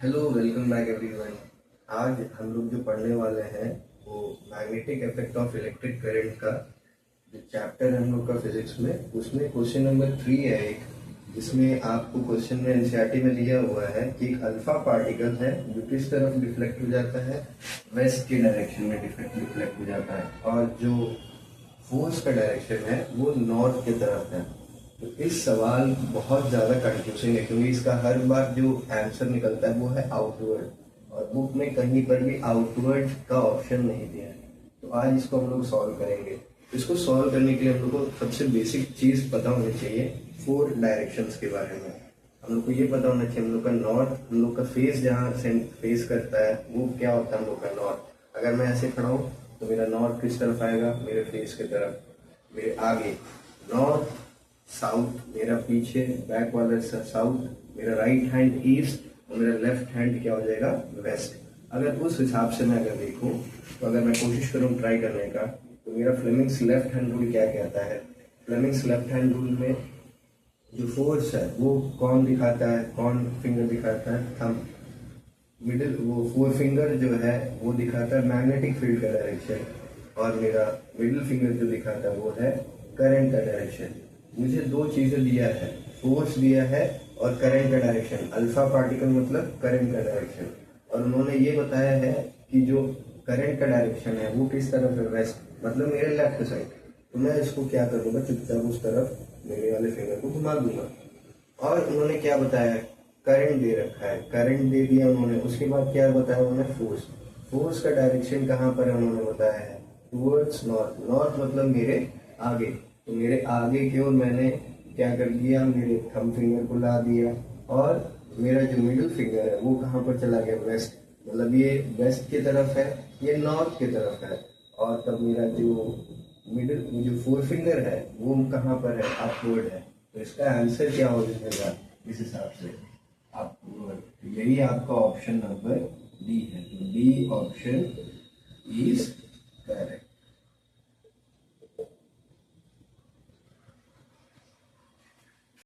Hello, welcome back everyone. आज हम लोग जो पढ़ने वाले हैं वो magnetic effect of electric current का जो चैप्टर है हम लोग का फिजिक्स में, उसमें क्वेश्चन नंबर 3 है एक, जिसमें आपको क्वेश्चन में एनसीईआरटी में दिया हुआ है कि एक अल्फा पार्टिकल है जो किस तरफ डिफ्लेक्ट हो जाता है, वेस्ट के डायरेक्शन में डिफ्लेक्ट हो जाता है, और जो फोर्स का डायरेक्शन है वो नॉर्थ की तरफ है। तो इस सवाल बहुत ज़्यादा कंफ्यूजिंग है क्योंकि इसका हर बार जो आंसर निकलता है वो है आउटवर्ड, और बुक में कहीं पर भी आउटवर्ड का ऑप्शन नहीं दिया है। तो आज इसको हम लोग सॉल्व करेंगे। इसको सॉल्व करने के लिए हम लोग को सबसे बेसिक चीज़ पता होनी चाहिए 4 डायरेक्शंस के बारे में। हम लोग को ये पता होना चाहिए हम लोग का नॉर्थ, हम लोग का फेस जहाँ से फेस करता है वो क्या होता है हम लोग का नॉर्थ। अगर मैं ऐसे खड़ा हूँ तो मेरा नॉर्थ किस तरफ आएगा, मेरे फेस की तरफ, मेरे आगे नॉर्थ, साउथ मेरा पीछे बैक वाला साउथ, मेरा राइट हैंड ईस्ट और मेरा लेफ्ट हैंड क्या हो जाएगा, वेस्ट। अगर उस हिसाब से मैं अगर देखूं तो अगर मैं कोशिश करूं ट्राई करने का, तो मेरा फ्लेमिंग्स लेफ्ट हैंड रूल क्या कहता है। फ्लेमिंग्स लेफ्ट हैंड रूल में जो फोर्स है वो कौन दिखाता है, कौन फिंगर दिखाता है, थंब। मिडिल वो फोर फिंगर जो है वो दिखाता है मैग्नेटिक फील्ड का डायरेक्शन, और मेरा मिडिल फिंगर जो दिखाता है वो है करंट का डायरेक्शन। मुझे दो चीजें दिया है, फोर्स दिया है और करंट का डायरेक्शन। अल्फा पार्टिकल मतलब करंट का डायरेक्शन, और उन्होंने ये बताया है कि जो करंट का डायरेक्शन है वो किस तरफ है, वेस्ट, मतलब मेरे लेफ्ट साइड। तो मैं इसको क्या करूंगा, चुपचाप उस तरफ मेरे वाले फिंगर को घुमा दूंगा। और उन्होंने क्या बताया है, करंट दे रखा है, करंट दे दिया उन्होंने। उसके बाद क्या बताया उन्होंने, फोर्स। फोर्स का डायरेक्शन कहाँ पर है उन्होंने बताया है, टुवर्ड्स नॉर्थ। नॉर्थ मतलब मेरे आगे। तो मेरे आगे की ओर मैंने क्या कर दिया, मेरे थंब फिंगर को ला दिया, और मेरा जो मिडिल फिंगर है वो कहाँ पर चला गया, वेस्ट। मतलब ये वेस्ट की तरफ है, ये नॉर्थ की तरफ है। और तब मेरा जो मिडिल जो फोर फिंगर है वो कहाँ पर है, अपवर्ड है। तो इसका आंसर क्या हो जाएगा इस हिसाब से, अपवर्ड। तो यही आपका ऑप्शन नंबर डी है। तो डी ऑप्शन इज करेक्ट।